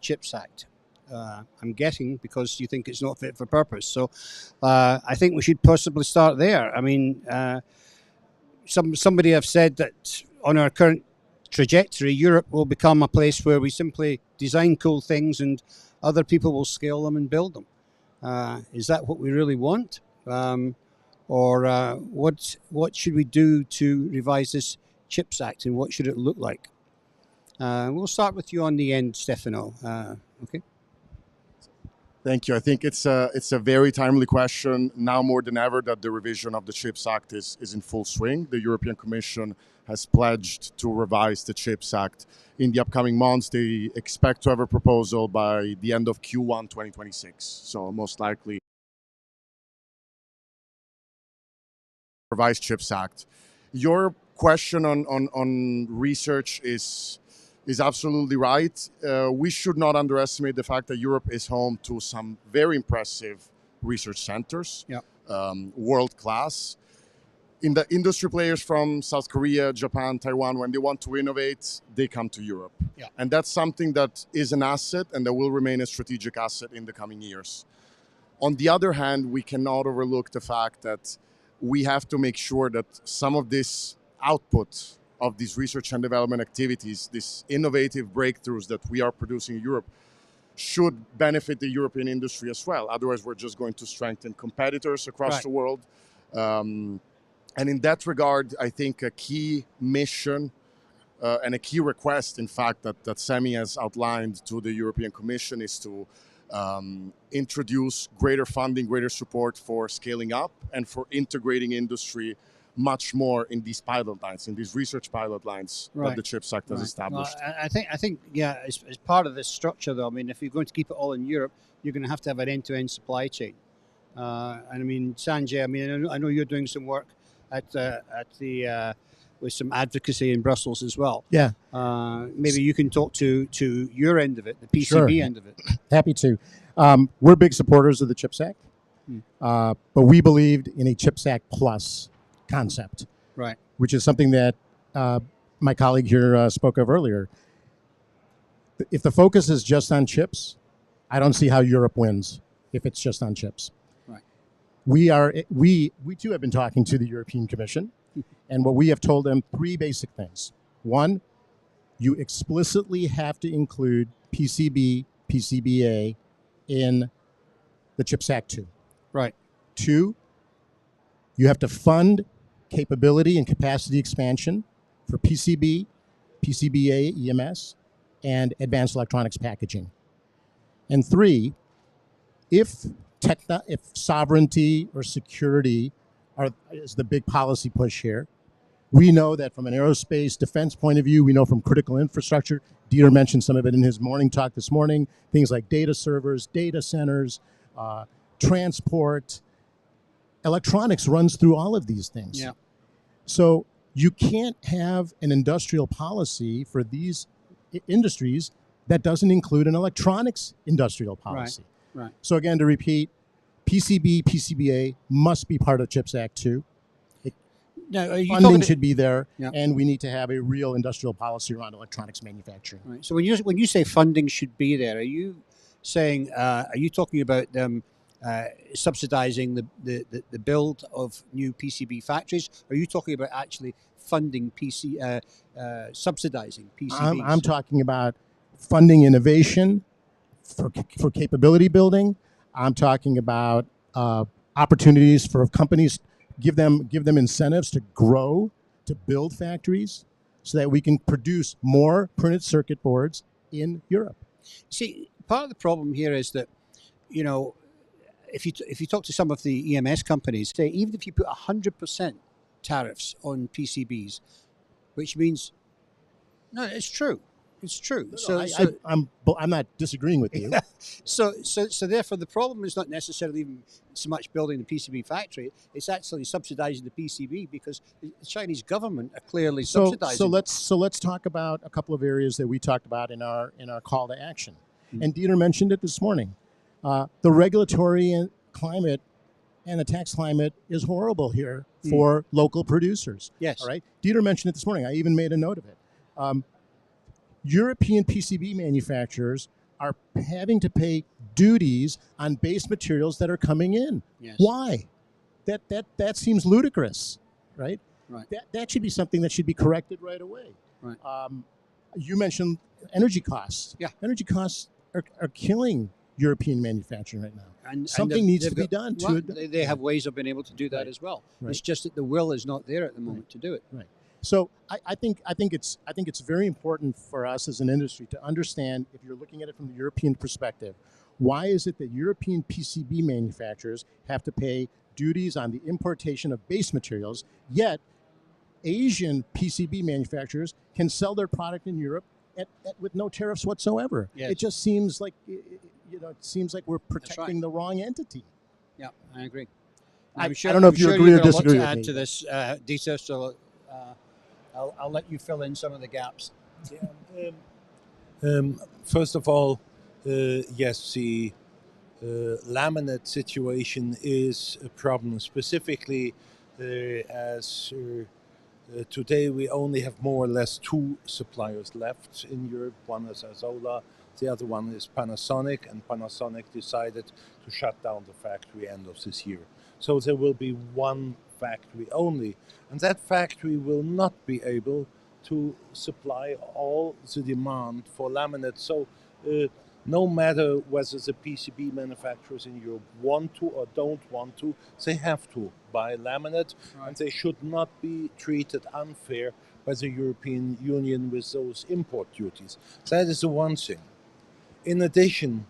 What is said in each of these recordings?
Chips Act. I'm guessing because you think it's not fit for purpose. So I think we should possibly start there. I mean, somebody have said that on our current trajectory, Europe will become a place where we simply design cool things and other people will scale them and build them. Is that what we really want? Or what should we do to revise this Chips Act and what should it look like? We'll start with you on the end, Stefano. Okay. Thank you. I think it's a very timely question now more than ever that the revision of the CHIPS Act is in full swing. The European Commission has pledged to revise the CHIPS Act in the upcoming months. They expect to have a proposal by the end of Q1 2026. So most likely revised CHIPS Act. Your question on research is absolutely right. We should not underestimate the fact that Europe is home to some very impressive research centers, world class. In the industry players from South Korea, Japan, Taiwan, when they want to innovate, they come to Europe. Yeah. And that's something that is an asset and that will remain a strategic asset in the coming years. On the other hand, we cannot overlook the fact that we have to make sure that some of this output of these research and development activities, these innovative breakthroughs that we are producing in Europe, should benefit the European industry as well. Otherwise, we're just going to strengthen competitors across the world. And in that regard, I think a key mission and a key request, in fact, that SEMI has outlined to the European Commission is to introduce greater funding, greater support for scaling up and for integrating industry much more in these pilot lines, in these research pilot lines that the CHIPS Act has established. Well, I think, as part of this structure, though, I mean, if you're going to keep it all in Europe, you're going to have an end-to-end supply chain. And I mean, Sanjay, I mean, I know you're doing some work at the with some advocacy in Brussels as well. Yeah. Maybe you can talk to your end of it, the PCB end of it. Happy to. We're big supporters of the CHIPS Act, but we believed in a CHIPS Act plus concept, right? Which is something that my colleague here spoke of earlier. If the focus is just on chips, I don't see how Europe wins if it's just on chips. Right. We too have been talking to the European Commission, and what we have told them, three basic things. One, you explicitly have to include PCB, PCBA in the CHIPS Act 2. Right. Two, you have to fund capability and capacity expansion for PCB, PCBA, EMS, and advanced electronics packaging. And three, if sovereignty or security is the big policy push here, we know that from an aerospace defense point of view, we know from critical infrastructure, Dieter mentioned some of it in his morning talk this morning, things like data servers, data centers, transport, electronics runs through all of these things. Yeah. So you can't have an industrial policy for these industries that doesn't include an electronics industrial policy. Right. So again, to repeat, PCB, PCBA must be part of CHIPS Act 2. Now, funding should be there, and we need to have a real industrial policy around electronics manufacturing. Right. So when you say funding should be there, are you saying, are you talking about them subsidizing the build of new PCB factories? Are you talking about actually funding subsidizing PCBs. I'm talking about funding innovation for capability building. I'm talking about opportunities for companies, give them incentives to grow, to build factories, so that we can produce more printed circuit boards in Europe. See, part of the problem here is that, if you talk to some of the EMS companies, say even if you put 100% tariffs on PCBs, which means, no, it's true. It's true. I'm not disagreeing with you. So therefore, the problem is not necessarily even so much building the PCB factory. It's actually subsidizing the PCB, because the Chinese government are clearly subsidizing. So let's talk about a couple of areas that we talked about in our call to action. And Dieter mentioned it this morning. The regulatory climate and the tax climate is horrible here for local producers. Yes. All right. Dieter mentioned it this morning. I even made a note of it. European PCB manufacturers are having to pay duties on base materials that are coming in. Yes. Why? That seems ludicrous, right? Right. That should be something that should be corrected right away. Right. You mentioned energy costs. Yeah. Energy costs are killing European manufacturing right now. And something needs to be done. Well, they have ways of being able to do that as well. Right. It's just that the will is not there at the moment to do it. Right. So I think it's very important for us as an industry to understand, if you're looking at it from the European perspective, why is it that European PCB manufacturers have to pay duties on the importation of base materials, yet Asian PCB manufacturers can sell their product in Europe with no tariffs whatsoever? Yes. It just seems like we're protecting the wrong entity. Yeah, I agree. I don't know if you agree or disagree with me. To this, Dieter, so I'll let you fill in some of the gaps. First of all, yes, the laminate situation is a problem, specifically as today we only have more or less two suppliers left in Europe. One is Azola, the other one is Panasonic, and Panasonic decided to shut down the factory end of this year. So there will be one factory only, and that factory will not be able to supply all the demand for laminate. So no matter whether the PCB manufacturers in Europe want to or don't want to, they have to buy laminate, right. And they should not be treated unfair by the European Union with those import duties. That is the one thing. In addition,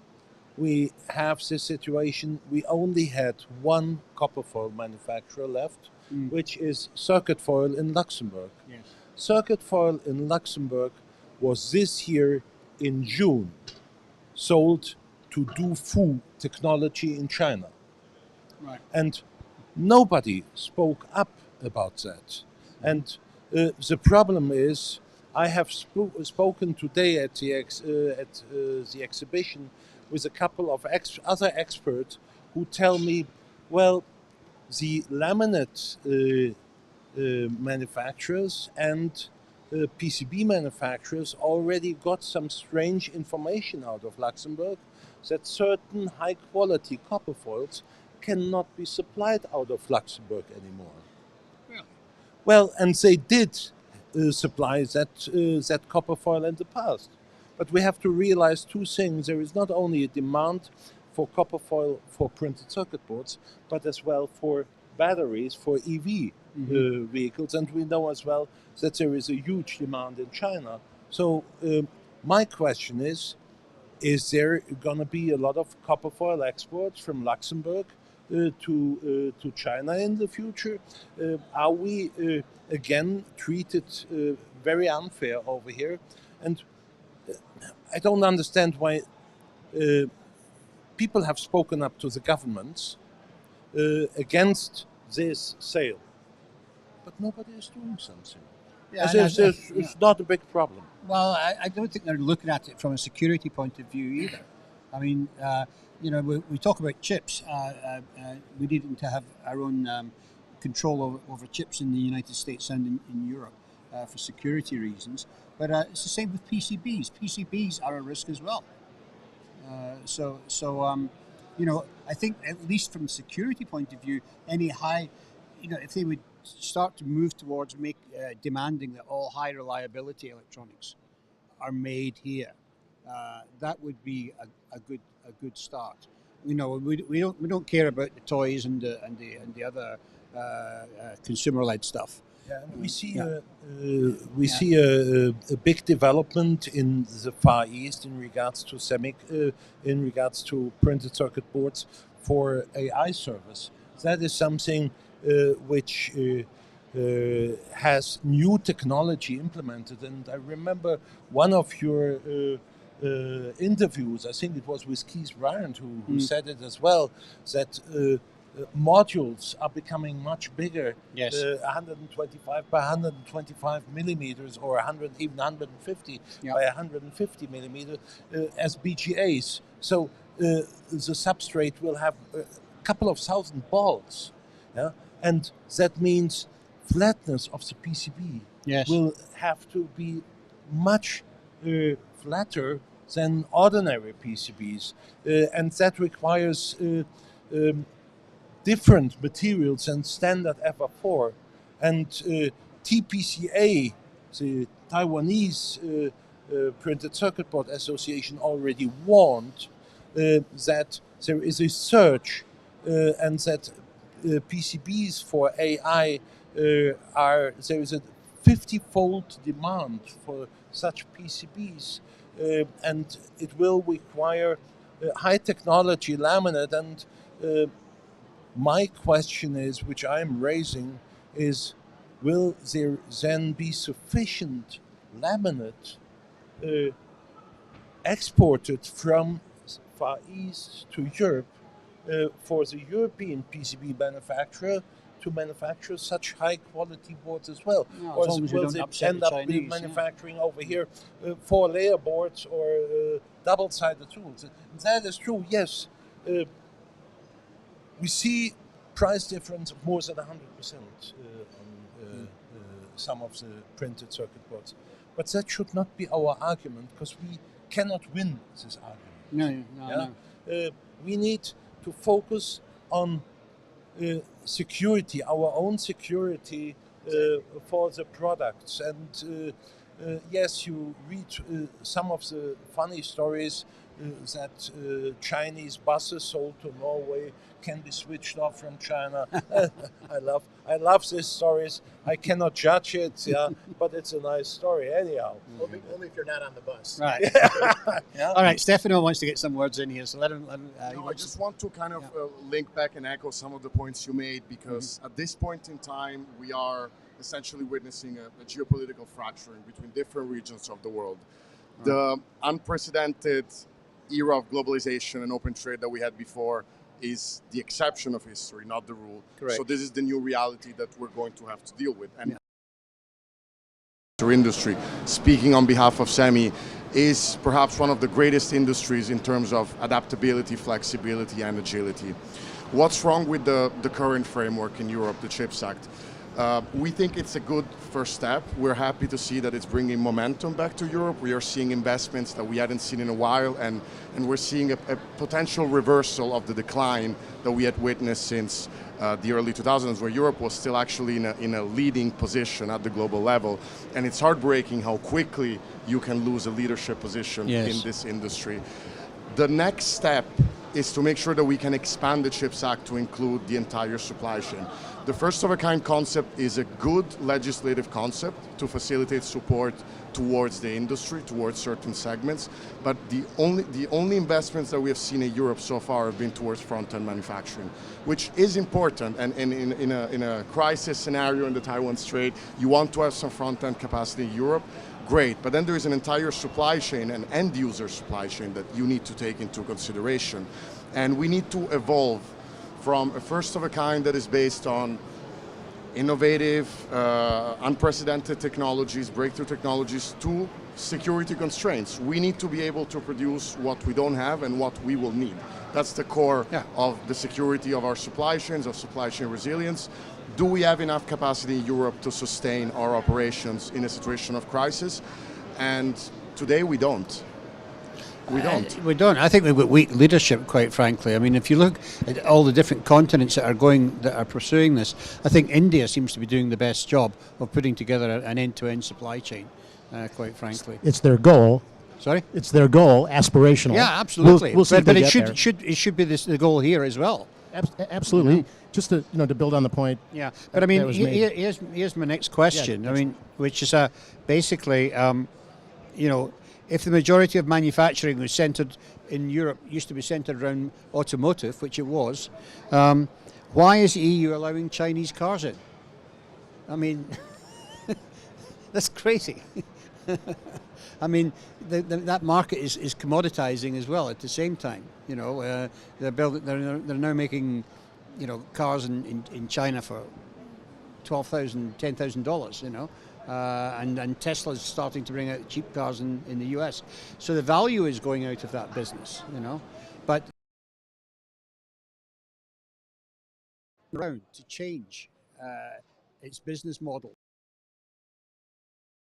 we have this situation, we only had one copper foil manufacturer left, which is Circuit Foil in Luxembourg. Yes. Circuit Foil in Luxembourg was this year in June sold to DuFu Technology in China. Right. And nobody spoke up about that. And the problem is, I have spoken today at the exhibition with a couple of other experts who tell me, well, the laminate manufacturers and PCB manufacturers already got some strange information out of Luxembourg that certain high-quality copper foils cannot be supplied out of Luxembourg anymore. Really? Well, and they did supply that copper foil in the past. But we have to realize two things. There is not only a demand for copper foil for printed circuit boards, but as well for batteries for EV vehicles. And we know as well that there is a huge demand in China. So my question is there going to be a lot of copper foil exports from Luxembourg to China in the future? Are we again treated very unfair over here? And I don't understand why people have spoken up to the governments against this sale, but nobody is doing something. Yeah, it's not a big problem. Well, I don't think they're looking at it from a security point of view either. I mean, we talk about chips. We needing to have our own control over chips in the United States and in Europe for security reasons. But it's the same with PCBs. PCBs are a risk as well. I think at least from a security point of view, any high, if they would start to move towards demanding that all high reliability electronics are made here, that would be a good start. We don't care about the toys and the other consumer-led stuff. Yeah, and we see a big development in the Far East in regards to in regards to printed circuit boards for AI servers. That is something which has new technology implemented. And I remember one of your interviews, I think it was with Keith Bryant who said it as well, that modules are becoming much bigger. Yes. 125 by 125 millimeters, or even 150 by 150 millimeters as BGAs. So the substrate will have a couple of thousand balls, and that means flatness of the PCB will have to be much flatter than ordinary PCBs, and that requires different materials than standard FR4. And TPCA, the Taiwanese Printed Circuit Board Association, already warned that there is a surge and that PCBs for AI there is a 50-fold demand for such PCBs, and it will require high technology laminate. And my question is, which I'm raising, is will there then be sufficient laminate exported from Far East to Europe for the European PCB manufacturer to manufacture such high quality boards as well? Or will they end up with manufacturing over here 4-layer boards or double-sided tools? That is true, yes. We see price difference of more than 100% on some of the printed circuit boards. But that should not be our argument, because we cannot win this argument. No. We need to focus on security, our own security for the products. And yes, you read some of the funny stories that Chinese buses sold to Norway can be switched off from China. I love these stories. I cannot judge it, but it's a nice story anyhow. Only if you're not on the bus. Right. All right, Stefano wants to get some words in here, so let him I just want to kind of link back and echo some of the points you made, because at this point in time, we are essentially witnessing a geopolitical fracturing between different regions of the world. The unprecedented era of globalization and open trade that we had before is the exception of history, not the rule. Correct. So this is the new reality that we're going to have to deal with. And industry, speaking on behalf of SEMI, is perhaps one of the greatest industries in terms of adaptability, flexibility, and agility. What's wrong with the current framework in Europe, the CHIPS Act? We think it's a good first step. We're happy to see that it's bringing momentum back to Europe. We are seeing investments that we hadn't seen in a while, and we're seeing a potential reversal of the decline that we had witnessed since the early 2000s, where Europe was still actually in a leading position at the global level. And it's heartbreaking how quickly you can lose a leadership position in this industry. The next step is to make sure that we can expand the CHIPS Act to include the entire supply chain. The first-of-a-kind concept is a good legislative concept to facilitate support towards the industry, towards certain segments, but the only investments that we have seen in Europe so far have been towards front-end manufacturing, which is important. And in a crisis scenario in the Taiwan Strait, you want to have some front-end capacity in Europe. Great, but then there is an entire supply chain, an end-user supply chain that you need to take into consideration. And we need to evolve from a first-of-a-kind that is based on innovative, unprecedented technologies, breakthrough technologies, to security constraints. We need to be able to produce what we don't have and what we will need. That's the core of the security of our supply chains, of supply chain resilience. Do we have enough capacity in Europe to sustain our operations in a situation of crisis? And today we don't. We don't. We don't. I think we've got weak leadership, quite frankly. I mean, if you look at all the different continents that are pursuing this, I think India seems to be doing the best job of putting together an end-to-end supply chain. Quite frankly, it's their goal. Sorry, it's their goal, aspirational. Yeah, absolutely. We'll see but if it should be the goal here as well. Absolutely. Mm-hmm. Just to build on the point. Yeah, but I mean, here's my next question. I mean, which is basically, if the majority of manufacturing was centered in Europe, used to be centered around automotive, which it was, why is the EU allowing Chinese cars in? I mean, that's crazy. I mean, that market is commoditizing as well at the same time. They're now making, cars in China for $12,000, $10,000. And Tesla's starting to bring out cheap cars in the US. So the value is going out of that business, But around to change its business model.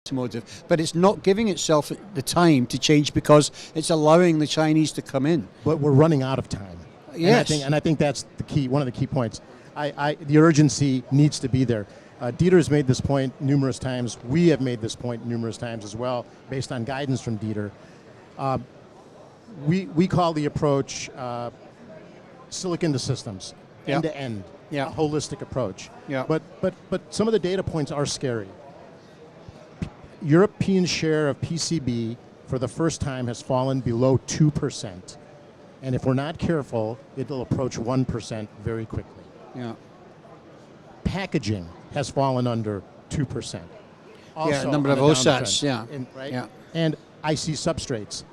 Automotive, but it's not giving itself the time to change because it's allowing the Chinese to come in. But we're running out of time. Yes. And I think that's the key, one of the key points. The urgency needs to be there. Dieter's made this point numerous times. We have made this point numerous times as well, based on guidance from Dieter. We call the approach silicon to systems, end to end, a holistic approach. Yeah. But some of the data points are scary. European share of PCB for the first time has fallen below 2%. And if we're not careful, it'll approach 1% very quickly. Yeah. Packaging has fallen under 2%. Also number of OSATs, right? Yeah. And IC substrates.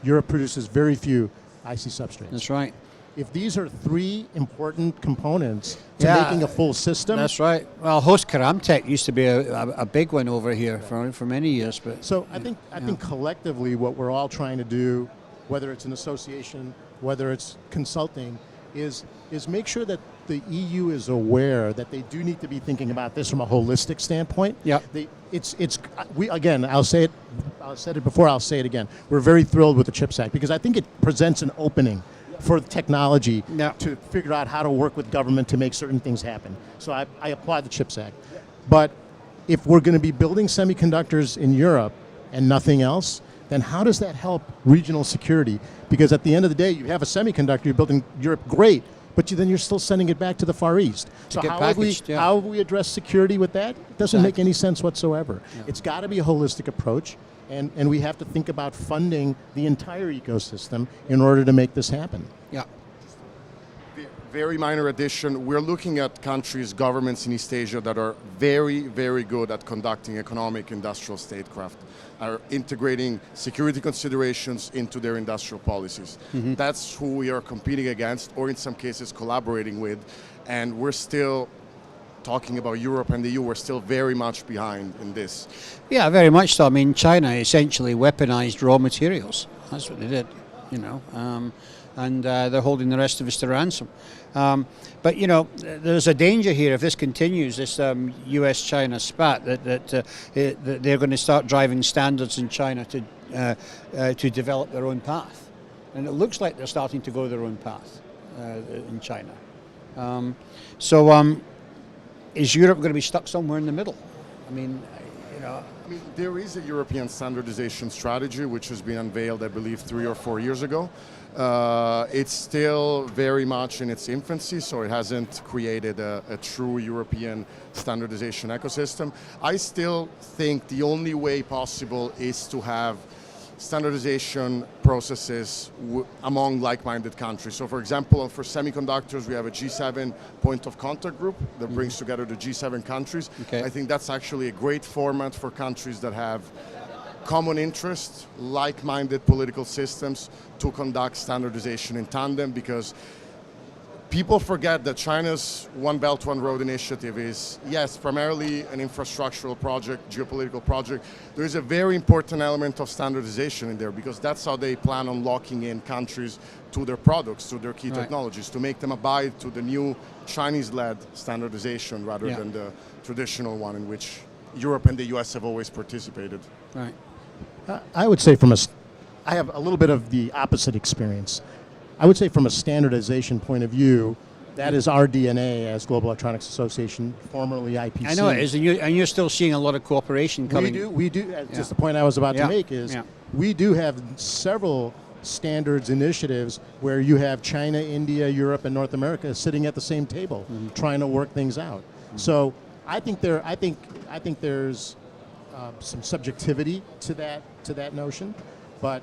Europe produces very few IC substrates. That's right. If these are three important components to making a full system. That's right. Well, Host Karamtech used to be a big one over here for many years. But so I think collectively what we're all trying to do, whether it's an association, whether it's consulting, is make sure that the EU is aware that they do need to be thinking about this from a holistic standpoint. Yeah. I'll say it. I said it before. I'll say it again. We're very thrilled with the CHIPS Act because I think it presents an opening for technology to figure out how to work with government to make certain things happen. So I applaud the CHIPS Act. But if we're going to be building semiconductors in Europe and nothing else, then how does that help regional security? Because at the end of the day, you have a semiconductor you built in Europe, great, but then you're still sending it back to the Far East. So how have we addressed security with that? It doesn't make any sense whatsoever. Yeah. It's got to be a holistic approach. And we have to think about funding the entire ecosystem in order to make this happen. Yeah. Very minor addition. We're looking at countries, governments in East Asia that are very, very good at conducting economic industrial statecraft, are integrating security considerations into their industrial policies. Mm-hmm. That's who we are competing against, or in some cases collaborating with. And we're still talking about Europe and the EU, we're still very much behind in this. Yeah, very much so. I mean, China essentially weaponized raw materials. That's what they did, and they're holding the rest of us to ransom. But, there's a danger here if this continues, this US-China spat, that they're going to start driving standards in China to develop their own path. And it looks like they're starting to go their own path in China. Is Europe going to be stuck somewhere in the middle? I mean, there is a European standardization strategy which has been unveiled, I believe, 3 or 4 years ago. It's still very much in its infancy, so it hasn't created a true European standardization ecosystem. I still think the only way possible is to have standardization processes among like-minded countries. So for example, for semiconductors, we have a G7 point of contact group that brings together the G7 countries. Okay. I think that's actually a great format for countries that have common interests, like-minded political systems to conduct standardization in tandem, because people forget that China's One Belt, One Road initiative is, yes, primarily an infrastructural project, geopolitical project. There is a very important element of standardization in there, because that's how they plan on locking in countries to their products, to their key technologies, to make them abide to the new Chinese-led standardization rather than the traditional one in which Europe and the US have always participated. Right. I would say from a I have a little bit of the opposite experience. I would say from a standardization point of view, that is our DNA as Global Electronics Association, formerly IPC. I know it is, and you're still seeing a lot of cooperation coming. We do. Just the point I was about to make is we do have several standards initiatives where you have China, India, Europe, and North America sitting at the same table trying to work things out. So I think there's some subjectivity to that notion, but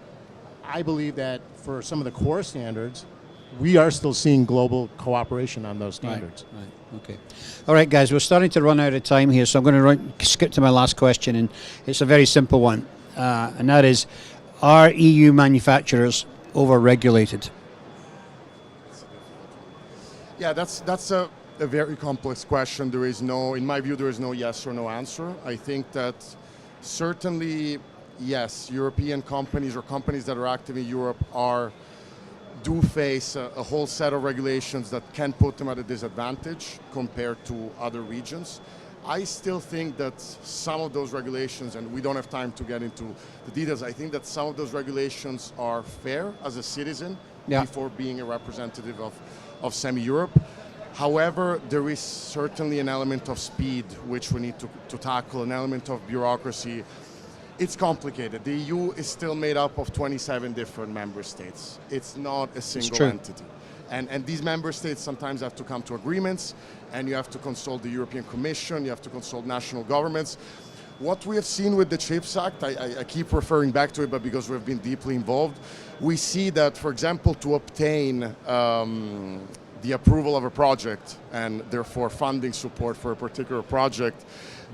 I believe that for some of the core standards, we are still seeing global cooperation on those standards. Right. Okay. All right, guys, we're starting to run out of time here, so I'm going to skip to my last question, and it's a very simple one, and that is, are EU manufacturers over-regulated? Yeah, that's a very complex question. In my view, there is no yes or no answer. I think that certainly, yes, European companies or companies that are active in Europe do face a whole set of regulations that can put them at a disadvantage compared to other regions. I still think that some of those regulations, and we don't have time to get into the details, I think that some of those regulations are fair as a citizen before being a representative of semi-Europe. However, there is certainly an element of speed which we need to tackle, an element of bureaucracy. It's complicated. The EU is still made up of 27 different member states. It's not a single entity. And these member states sometimes have to come to agreements, and you have to consult the European Commission, you have to consult national governments. What we have seen with the CHIPS Act, I keep referring back to it, but because we've been deeply involved, we see that, for example, to obtain the approval of a project and therefore funding support for a particular project,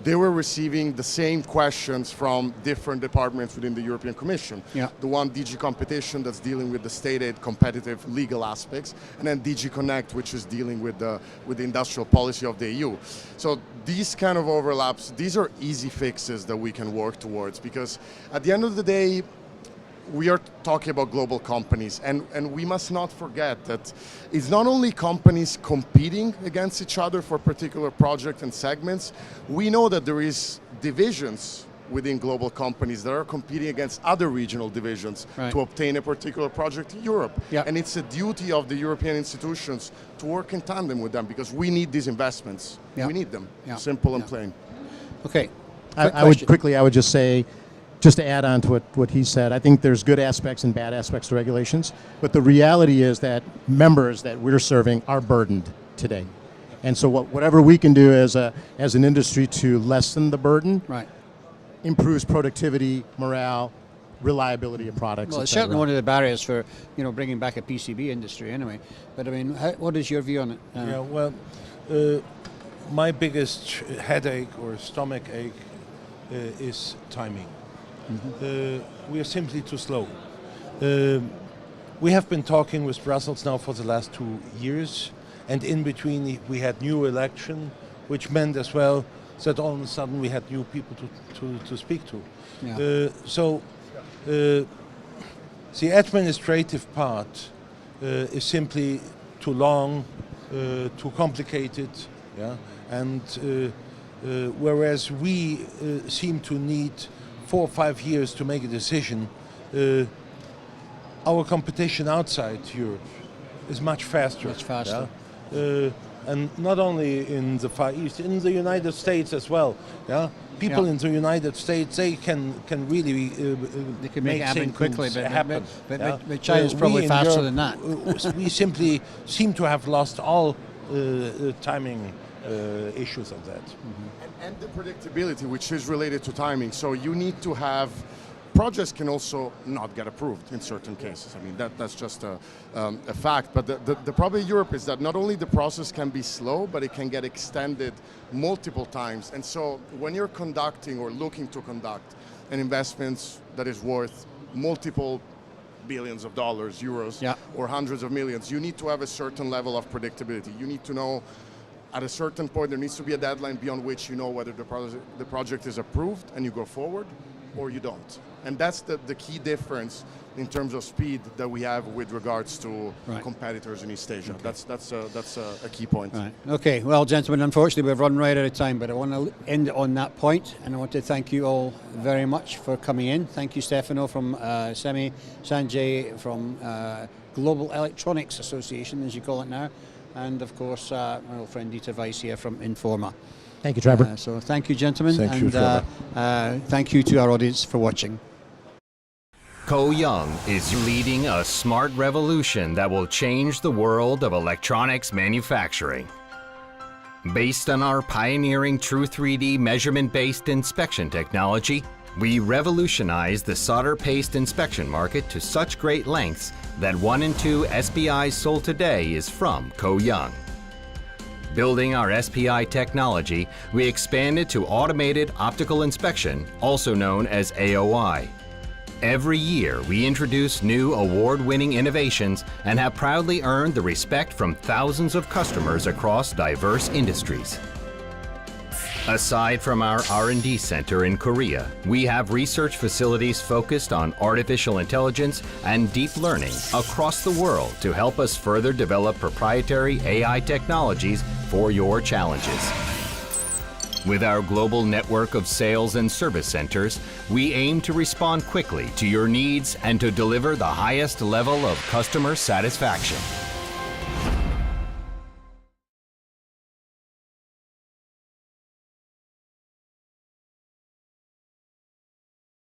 they were receiving the same questions from different departments within the European Commission. The one, DG Competition, that's dealing with the state aid competitive legal aspects, and then DG Connect, which is dealing with the industrial policy of the EU. So these kind of overlaps, these are easy fixes that we can work towards, because at the end of the day, we are talking about global companies, and we must not forget that it's not only companies competing against each other for particular projects and segments. We know that there is divisions within global companies that are competing against other regional divisions to obtain a particular project in Europe. And it's a duty of the European institutions to work in tandem with them, because we need these investments. We need them, simple and plain. Okay. I would just say, just to add on to what he said, I think there's good aspects and bad aspects to regulations, but the reality is that members that we're serving are burdened today. And so whatever we can do as an industry to lessen the burden improves productivity, morale, reliability of products. Well, it's certainly one of the barriers for bringing back a PCB industry anyway. But I mean, what is your view on it? My biggest headache or stomach ache is timing. We are simply too slow. We have been talking with Brussels now for the last 2 years, and in between we had new election, which meant as well that all of a sudden we had new people to speak to. So the administrative part is simply too long, too complicated, and whereas we seem to need 4 or 5 years to make a decision, our competition outside Europe is much faster. Much faster. And not only in the Far East, in the United States as well. People in the United States, they can really they can make it happen quickly, but China's we probably faster Europe, than that. We simply seem to have lost all timing issues of that. And the predictability, which is related to timing. So you need to have, projects can also not get approved in certain cases. I mean, that's just a fact. But the problem in Europe is that not only the process can be slow, but it can get extended multiple times. And so when you're conducting or looking to conduct an investment that is worth multiple billions of dollars, euros, or hundreds of millions, you need to have a certain level of predictability. You need to know at a certain point there needs to be a deadline beyond which you know whether the project is approved and you go forward, or you don't. And that's the key difference in terms of speed that we have with regards to competitors in East Asia. Okay. That's a key point. Right. Okay. Well, gentlemen, unfortunately we've run right out of time, but I want to end on that point, and I want to thank you all very much for coming in. Thank you, Stefano from SEMI, Sanjay from Global Electronics Association, as you call it now, and of course my old friend Dieter Weiss here from Informa. Thank you, Trevor. So thank you, gentlemen, thank you, Trevor. Thank you to our audience for watching. Ko Young is leading a smart revolution that will change the world of electronics manufacturing. Based on our pioneering True 3D measurement-based inspection technology, we revolutionize the solder paste inspection market to such great lengths that 1 in 2 SPIs sold today is from Ko Young. Building our SPI technology, we expanded to automated optical inspection, also known as AOI. Every year, we introduce new award-winning innovations and have proudly earned the respect from thousands of customers across diverse industries. Aside from our R&D center in Korea, we have research facilities focused on artificial intelligence and deep learning across the world to help us further develop proprietary AI technologies for your challenges. With our global network of sales and service centers, we aim to respond quickly to your needs and to deliver the highest level of customer satisfaction.